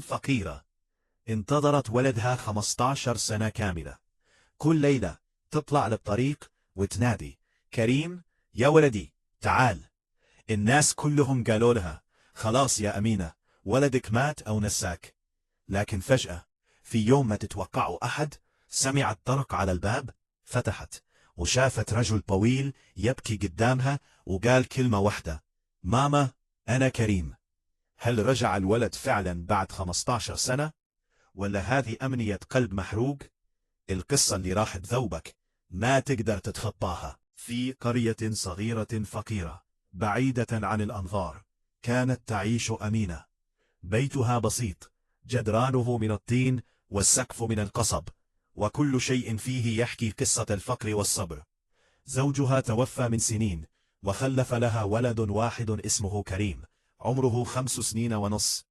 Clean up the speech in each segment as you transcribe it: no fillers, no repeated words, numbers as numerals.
فقيرة انتظرت ولدها 15 سنة كاملة. كل ليلة تطلع للطريق وتنادي: كريم يا ولدي تعال. الناس كلهم قالوا لها: خلاص يا أمينة، ولدك مات أو نساك. لكن فجأة في يوم ما تتوقعوا أحد، سمعت طرق على الباب، فتحت وشافت رجل طويل يبكي قدامها وقال كلمة واحدة: ماما أنا كريم. هل رجع الولد فعلا بعد 15 سنة؟ ولا هذه أمنية قلب محروق؟ القصة اللي راح تذوبك ما تقدر تتخطاها. في قرية صغيرة فقيرة بعيدة عن الأنظار كانت تعيش أمينة. بيتها بسيط، جدرانه من الطين والسقف من القصب، وكل شيء فيه يحكي قصة الفقر والصبر. زوجها توفى من سنين وخلف لها ولد واحد اسمه كريم، عمره 5 سنين ونص.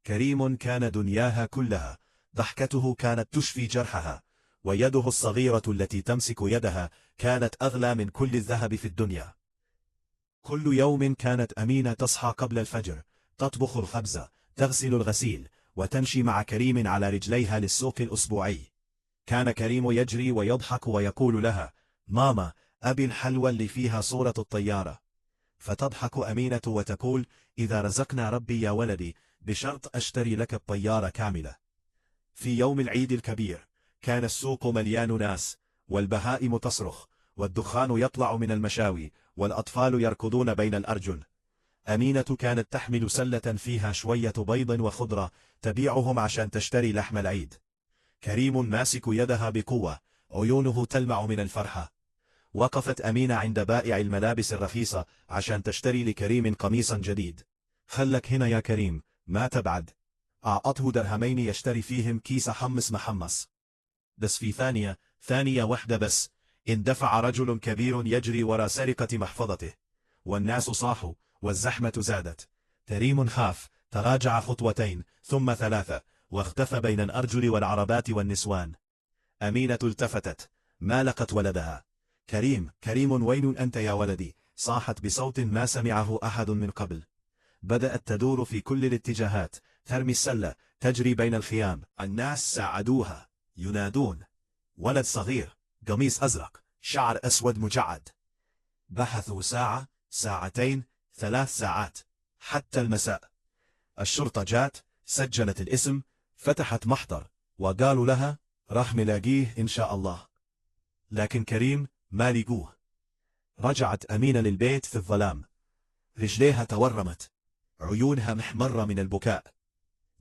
كريم كان دنياها كلها، ضحكته كانت تشفي جرحها، ويده الصغيرة التي تمسك يدها كانت أغلى من كل الذهب في الدنيا. كل يوم كانت أمينة تصحى قبل الفجر، تطبخ الخبز، تغسل الغسيل، وتمشي مع كريم على رجليها للسوق الأسبوعي. كان كريم يجري ويضحك ويقول لها: ماما أبي الحلوى اللي فيها صورة الطيارة. فتضحك أمينة وتقول: إذا رزقنا ربي يا ولدي، بشرط أشتري لك الطيارة كاملة. في يوم العيد الكبير كان السوق مليان ناس، والبهائم تصرخ، والدخان يطلع من المشاوي، والأطفال يركضون بين الأرجل. أمينة كانت تحمل سلة فيها شوية بيض وخضرة تبيعهم عشان تشتري لحم العيد. كريم ماسك يدها بقوة، عيونه تلمع من الفرحة. وقفت أمينة عند بائع الملابس الرخيصة عشان تشتري لكريم قميصا جديد. خلك هنا يا كريم، ما تبعد. أعطته درهمين يشتري فيهم كيس حمص محمص. بس في ثانية واحدة بس، اندفع رجل كبير يجري وراء سرقة محفظته، والناس صاحوا والزحمة زادت. كريم خاف، تراجع خطوتين ثم 3، واختفى بين الأرجل والعربات والنسوان. أمينة التفتت، ما لقت ولدها. كريم وين أنت يا ولدي؟ صاحت بصوت ما سمعه أحد من قبل. بدأت تدور في كل الاتجاهات، ترمي السلة، تجري بين الخيام. الناس ساعدوها، ينادون: ولد صغير، قميص أزرق، شعر أسود مجعد. بحثوا ساعة، ساعتين، 3 ساعات، حتى المساء. الشرطة جات، سجلت الاسم، فتحت محضر، وقالوا لها: راح نلاقيه إن شاء الله. لكن كريم ما لقوه. رجعت أمينة للبيت في الظلام، رجليها تورمت، عيونها محمرة من البكاء.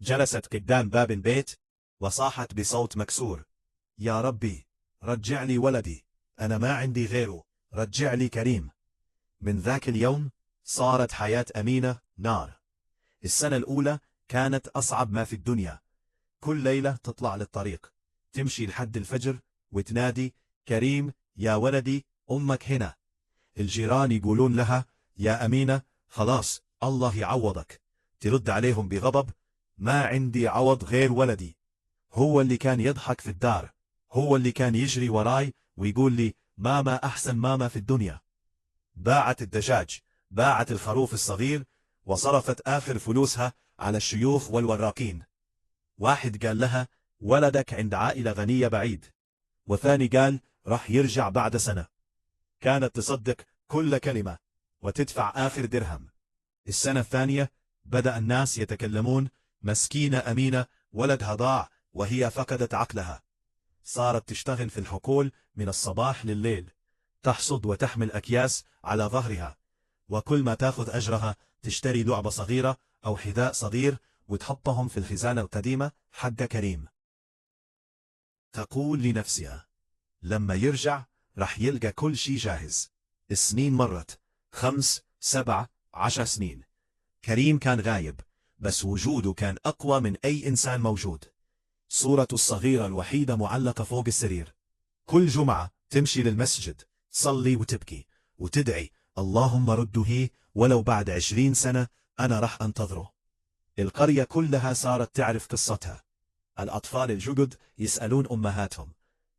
جلست قدام باب البيت وصاحت بصوت مكسور: يا ربي رجع لي ولدي، أنا ما عندي غيره، رجع لي كريم. من ذاك اليوم صارت حياة أمينة نار. السنة الأولى كانت أصعب ما في الدنيا. كل ليلة تطلع للطريق، تمشي لحد الفجر وتنادي: كريم يا ولدي، أمك هنا. الجيران يقولون لها: يا أمينة خلاص الله يعوضك. ترد عليهم بغضب: ما عندي عوض غير ولدي. هو اللي كان يضحك في الدار، هو اللي كان يجري وراي ويقول لي: ماما أحسن ماما في الدنيا. باعت الدجاج، باعت الخروف الصغير، وصرفت آخر فلوسها على الشيوخ والوراقين. واحد قال لها: ولدك عند عائلة غنية بعيد، وثاني قال: راح يرجع بعد سنة. كانت تصدق كل كلمة وتدفع آخر درهم. السنة الثانية بدأ الناس يتكلمون: مسكينة أمينة، ولدها ضاع وهي فقدت عقلها. صارت تشتغل في الحقول من الصباح لليل، تحصد وتحمل أكياس على ظهرها، وكل ما تاخذ أجرها تشتري لعبة صغيرة أو حذاء صغير وتحطهم في الخزانة القديمة حق كريم. تقول لنفسها: لما يرجع رح يلقى كل شي جاهز. السنين مرت، 5 7 10 سنين. كريم كان غايب، بس وجوده كان أقوى من أي إنسان موجود. صورته الصغيرة الوحيدة معلقة فوق السرير. كل جمعة تمشي للمسجد، تصلي وتبكي وتدعي: اللهم رده ولو بعد 20 سنة، أنا رح أنتظره. القرية كلها صارت تعرف قصتها. الأطفال الجدد يسألون أمهاتهم: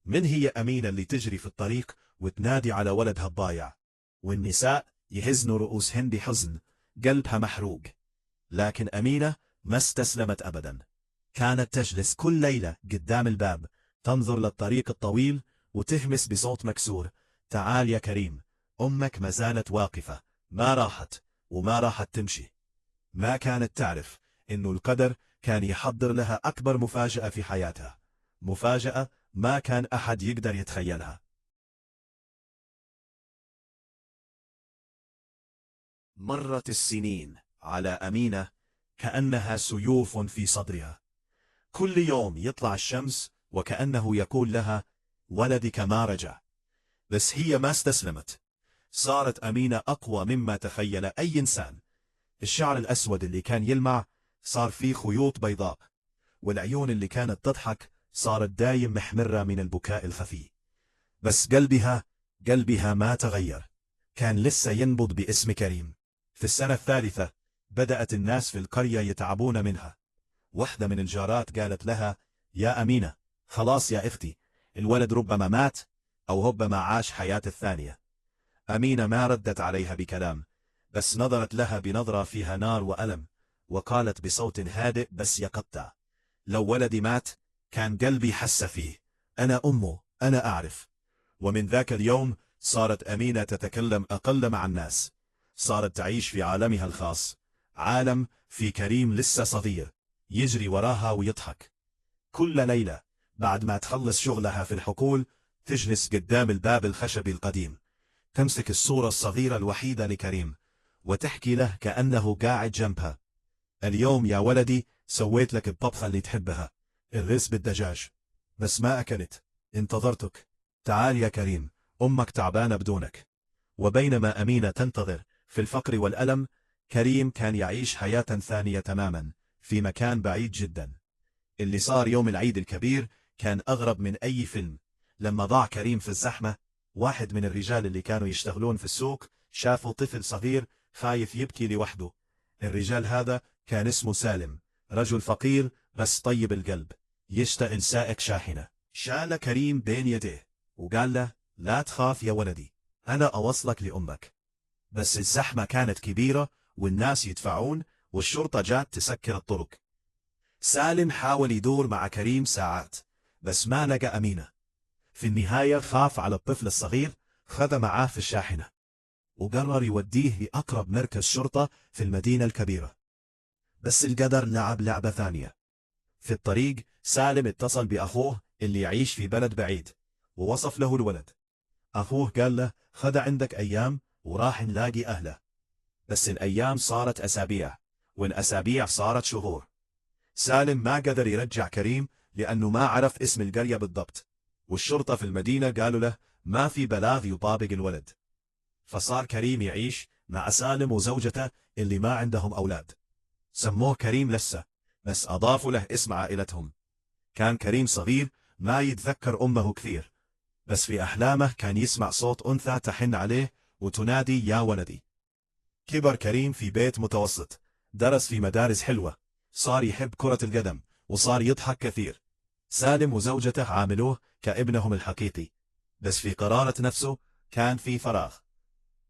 من هي أمينة اللي تجري في الطريق وتنادي على ولدها الضايع؟ والنساء يهزنوا رؤوسهن بحزن، قلبها محروق. لكن أمينة ما استسلمت أبدا. كانت تجلس كل ليلة قدام الباب، تنظر للطريق الطويل وتهمس بصوت مكسور: تعال يا كريم، أمك ما زالت واقفة، ما راحت وما راحت تمشي. ما كانت تعرف إنه القدر كان يحضر لها أكبر مفاجأة في حياتها، مفاجأة ما كان أحد يقدر يتخيلها. مرت السنين على أمينة كأنها سيوف في صدرها. كل يوم يطلع الشمس وكأنه يقول لها: ولدك ما رجع. بس هي ما استسلمت. صارت أمينة أقوى مما تخيل أي إنسان. الشعر الأسود اللي كان يلمع صار فيه خيوط بيضاء، والعيون اللي كانت تضحك صارت دايم محمرة من البكاء الخفي. بس قلبها ما تغير، كان لسه ينبض باسم كريم. في السنة الثالثة بدأت الناس في القرية يتعبون منها. واحدة من الجارات قالت لها: يا أمينة، خلاص يا أختي، الولد ربما مات أو ربما عاش حياة الثانية. أمينة ما ردت عليها بكلام، بس نظرت لها بنظرة فيها نار وألم، وقالت بصوت هادئ بس يقطع: لو ولدي مات كان قلبي حس فيه، أنا أمه، أنا أعرف. ومن ذاك اليوم صارت أمينة تتكلم أقل مع الناس، صارت تعيش في عالمها الخاص، عالم في كريم لسه صغير يجري وراها ويضحك. كل ليلة بعد ما تخلص شغلها في الحقول تجلس قدام الباب الخشبي القديم، تمسك الصورة الصغيرة الوحيدة لكريم وتحكي له كأنه قاعد جنبها: اليوم يا ولدي سويت لك الطبخة اللي تحبها، الرز بالدجاج، بس ما أكلت، انتظرتك، تعال يا كريم، أمك تعبانة بدونك. وبينما أمينة تنتظر في الفقر والألم، كريم كان يعيش حياة ثانية تماما في مكان بعيد جدا. اللي صار يوم العيد الكبير كان أغرب من أي فيلم. لما ضاع كريم في الزحمة، واحد من الرجال اللي كانوا يشتغلون في السوق شافوا طفل صغير خايف يبكي لوحده. الرجال هذا كان اسمه سالم، رجل فقير بس طيب القلب، يشتغل سائق شاحنة. شال كريم بين يديه وقال له: لا تخاف يا ولدي، أنا أوصلك لأمك. بس الزحمة كانت كبيرة والناس يدفعون والشرطة جات تسكر الطرق. سالم حاول يدور مع كريم ساعات بس ما لقى أمينة. في النهاية خاف على الطفل الصغير، خذ معاه في الشاحنة وقرر يوديه لأقرب مركز شرطة في المدينة الكبيرة. بس القدر لعب لعبة ثانية. في الطريق سالم اتصل بأخوه اللي يعيش في بلد بعيد ووصف له الولد. أخوه قال له: خذ عندك أيام وراح نلاقي أهله. بس الأيام صارت أسابيع والأسابيع صارت شهور. سالم ما قدر يرجع كريم لأنه ما عرف اسم القرية بالضبط، والشرطة في المدينة قالوا له ما في بلاغ يطابق الولد. فصار كريم يعيش مع سالم وزوجته اللي ما عندهم أولاد. سموه كريم لسه، بس أضافوا له اسم عائلتهم. كان كريم صغير ما يتذكر أمه كثير، بس في أحلامه كان يسمع صوت أنثى تحن عليه وتنادي: يا ولدي. كبر كريم في بيت متوسط، درس في مدارس حلوة، صار يحب كرة القدم وصار يضحك كثير. سالم وزوجته عاملوه كابنهم الحقيقي، بس في قرارة نفسه كان في فراغ.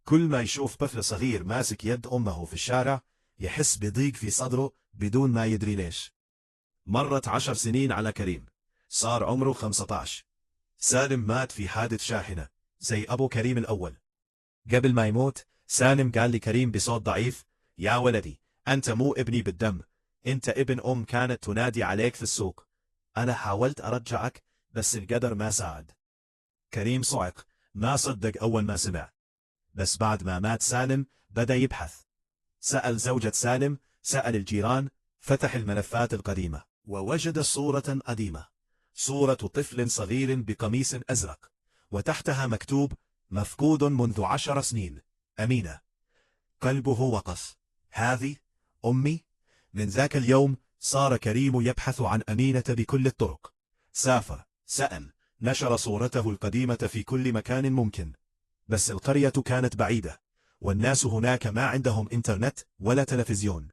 كل ما يشوف طفل صغير ماسك يد أمه في الشارع يحس بضيق في صدره بدون ما يدري ليش. مرت 10 سنين على كريم، صار عمره 15. سالم مات في حادث شاحنة زي أبو كريم الأول. قبل ما يموت سالم قال لكريم بصوت ضعيف: يا ولدي، أنت مو ابني بالدم، أنت ابن أم كانت تنادي عليك في السوق. أنا حاولت أرجعك بس القدر ما ساعد. كريم صعق، ما صدق أول ما سمع. بس بعد ما مات سالم بدأ يبحث. سأل زوجة سالم، سأل الجيران، فتح الملفات القديمة ووجد صورة قديمة، صورة طفل صغير بقميص أزرق، وتحتها مكتوب: مفقود منذ 10 سنين، أمينة. قلبه وقف. هذه أمي؟ من ذاك اليوم صار كريم يبحث عن أمينة بكل الطرق. سافر، سأل، نشر صورته القديمة في كل مكان ممكن. بس القرية كانت بعيدة، والناس هناك ما عندهم إنترنت ولا تلفزيون.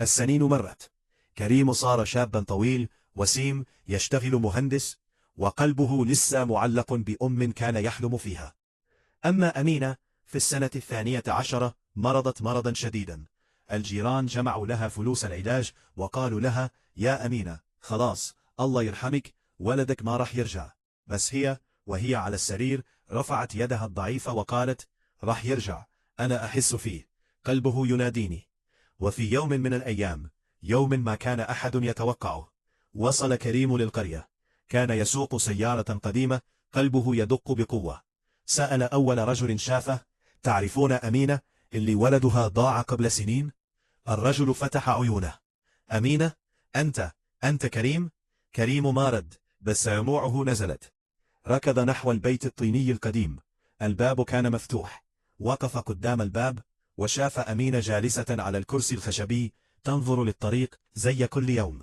السنين مرت. كريم صار شابا طويل وسيم يشتغل مهندس، وقلبه لسه معلق بأم كان يحلم فيها. أما أمينة في السنة 12 مرضت مرضا شديدا. الجيران جمعوا لها فلوس العلاج وقالوا لها: يا أمينة، خلاص الله يرحمك، ولدك ما راح يرجع. بس وهي على السرير رفعت يدها الضعيفة وقالت: راح يرجع، أنا أحس فيه، قلبه يناديني. وفي يوم من الأيام، يوم ما كان أحد يتوقعه، وصل كريم للقرية. كان يسوق سيارة قديمة، قلبه يدق بقوة. سأل أول رجل شافه: تعرفون أمينة اللي ولدها ضاع قبل سنين؟ الرجل فتح عيونه: أمينة؟ أنت كريم؟ كريم ما رد، بس دموعه نزلت. ركض نحو البيت الطيني القديم. الباب كان مفتوح. وقف قدام الباب وشاف أمينة جالسة على الكرسي الخشبي تنظر للطريق زي كل يوم.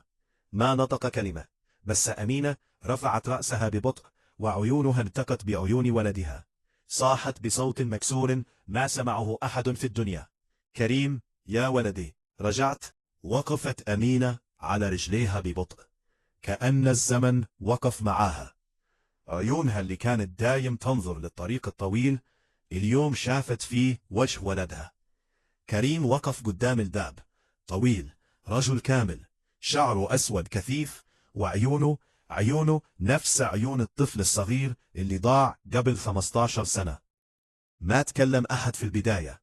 ما نطق كلمة، بس أمينة رفعت رأسها ببطء وعيونها التقت بعيون ولدها. صاحت بصوت مكسور ما سمعه أحد في الدنيا: كريم يا ولدي، رجعت. وقفت أمينة على رجليها ببطء، كأن الزمن وقف معاها. عيونها اللي كانت دايم تنظر للطريق الطويل اليوم شافت فيه وجه ولدها. كريم وقف قدام الباب، طويل، رجل كامل، شعره أسود كثيف، وعيونه نفس عيون الطفل الصغير اللي ضاع قبل 15 سنة. ما تكلم أحد في البداية.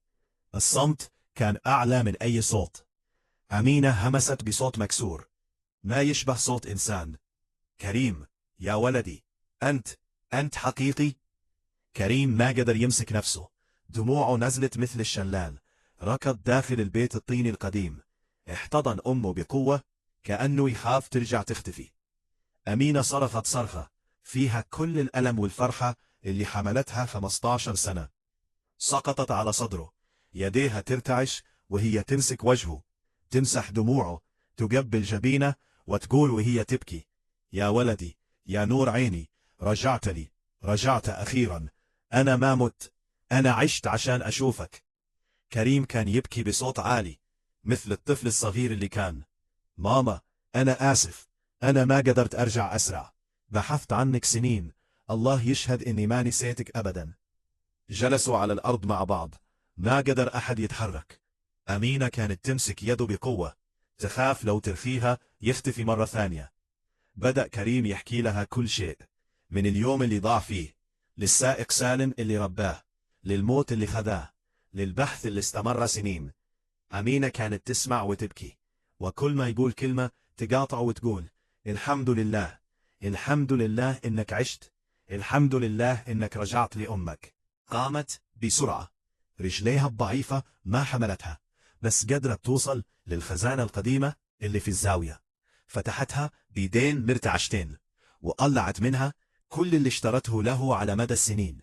الصمت كان أعلى من أي صوت. أمينة همست بصوت مكسور ما يشبه صوت إنسان: كريم يا ولدي، أنت حقيقي؟ كريم ما قدر يمسك نفسه، دموعه نزلت مثل الشلال. ركض داخل البيت الطيني القديم، احتضن أمه بقوة كأنه يخاف ترجع تختفي. أمينة صرخت صرخة فيها كل الألم والفرحة اللي حملتها 15 سنة. سقطت على صدره، يديها ترتعش وهي تمسك وجهه، تمسح دموعه، تقبل جبينه وتقول وهي تبكي: يا ولدي، يا نور عيني، رجعت لي، رجعت أخيرا. أنا ما مت، أنا عشت عشان أشوفك. كريم كان يبكي بصوت عالي مثل الطفل الصغير اللي كان: ماما، أنا آسف، أنا ما قدرت أرجع أسرع، بحثت عنك سنين، الله يشهد إني ما نسيتك أبدا. جلسوا على الأرض مع بعض، ما قدر أحد يتحرك. أمينة كانت تمسك يده بقوة، تخاف لو ترخيها يختفي مرة ثانية. بدأ كريم يحكي لها كل شيء، من اليوم اللي ضاع فيه، للسائق سالم اللي رباه، للموت اللي خذاه، للبحث اللي استمر سنين. أمينة كانت تسمع وتبكي، وكل ما يقول كلمة تقاطع وتقول: الحمد لله، الحمد لله إنك عشت، الحمد لله إنك رجعت لأمك. قامت بسرعة، رجليها الضعيفة ما حملتها، بس قدرت توصل للخزانة القديمة اللي في الزاوية. فتحتها بيدين مرتعشتين وقلعت منها كل اللي اشترته له على مدى السنين: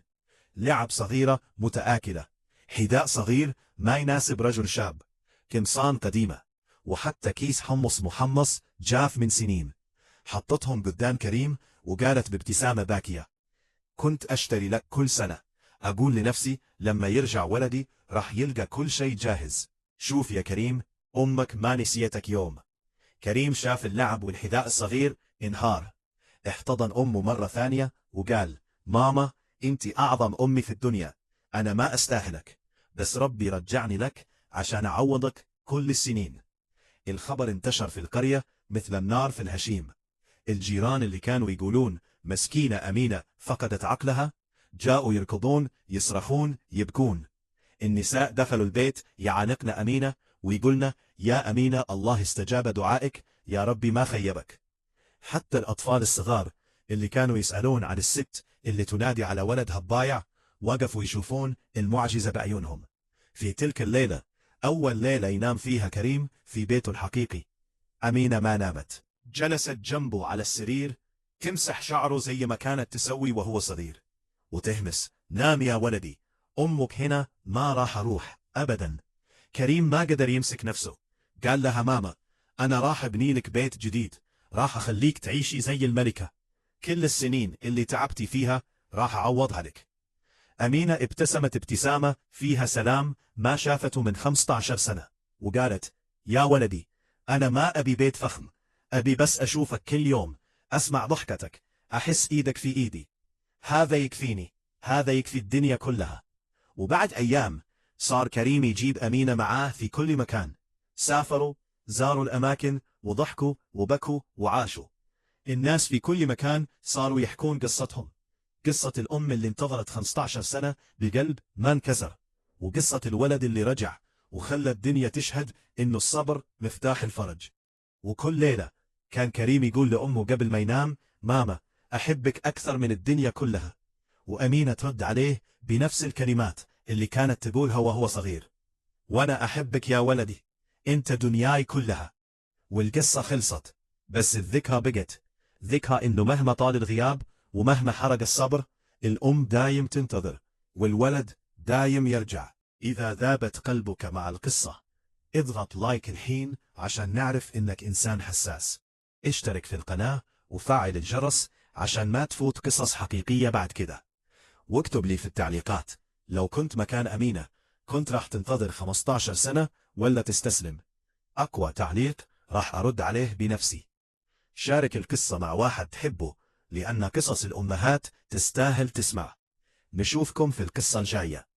لعب صغيرة متآكلة، حذاء صغير ما يناسب رجل شاب، قمصان قديمة، وحتى كيس حمص محمص جاف من سنين. حطتهم قدام كريم وقالت بابتسامة باكية: كنت أشتري لك كل سنة، أقول لنفسي لما يرجع ولدي راح يلقى كل شيء جاهز. شوف يا كريم، أمك ما نسيتك يوم. كريم شاف اللعب والحذاء الصغير انهار، احتضن أمه مرة ثانية وقال: ماما، انت أعظم أمي في الدنيا، أنا ما أستاهلك، بس ربي رجعني لك عشان أعوضك كل السنين. الخبر انتشر في القرية مثل النار في الهشيم. الجيران اللي كانوا يقولون مسكينة أمينة فقدت عقلها، جاءوا يركضون، يصرخون، يبكون. النساء دخلوا البيت يعانقن أمينة ويقولن: يا أمينة، الله استجاب دعائك، يا ربي ما خيبك. حتى الأطفال الصغار اللي كانوا يسألون عن الست اللي تنادي على ولدها الضايع وقفوا يشوفون المعجزة بعيونهم. في تلك الليلة، أول ليلة ينام فيها كريم في بيته الحقيقي، أمينة ما نامت. جلست جنبه على السرير تمسح شعره زي ما كانت تسوي وهو صغير، وتهمس: نام يا ولدي، أمك هنا ما راح أروح أبدا. كريم ما قدر يمسك نفسه، قال لها: ماما، أنا راح أبني لك بيت جديد، راح أخليك تعيشي زي الملكة، كل السنين اللي تعبتي فيها راح أعوضها لك. أمينة ابتسمت ابتسامة فيها سلام ما شافته من 15 سنة، وقالت: يا ولدي، أنا ما أبي بيت فخم، أبي بس أشوفك كل يوم، أسمع ضحكتك، أحس إيدك في إيدي، هذا يكفيني، هذا يكفي الدنيا كلها. وبعد أيام صار كريم يجيب أمينة معاه في كل مكان. سافروا، زاروا الأماكن وضحكوا وبكوا وعاشوا. الناس في كل مكان صاروا يحكون قصتهم، قصة الأم اللي انتظرت 15 سنة بقلب ما انكسر، وقصة الولد اللي رجع وخلى الدنيا تشهد إنه الصبر مفتاح الفرج. وكل ليلة كان كريم يقول لأمه قبل ما ينام: ماما أحبك أكثر من الدنيا كلها. وأمينة ترد عليه بنفس الكلمات اللي كانت تقولها وهو صغير: وأنا أحبك يا ولدي، أنت دنياي كلها. والقصة خلصت، بس الذكرى بقت، ذكرى إنه مهما طال الغياب ومهما حرق الصبر، الأم دايم تنتظر والولد دايم يرجع. إذا ذابت قلبك مع القصة اضغط لايك الحين عشان نعرف إنك إنسان حساس. اشترك في القناة وفعل الجرس عشان ما تفوت قصص حقيقية بعد كده. واكتب لي في التعليقات لو كنت مكان أمينة كنت راح تنتظر 15 سنة ولا تستسلم؟ أقوى تعليق راح أرد عليه بنفسي. شارك القصة مع واحد تحبه، لأن قصص الأمهات تستاهل تسمع. نشوفكم في القصة الجاية.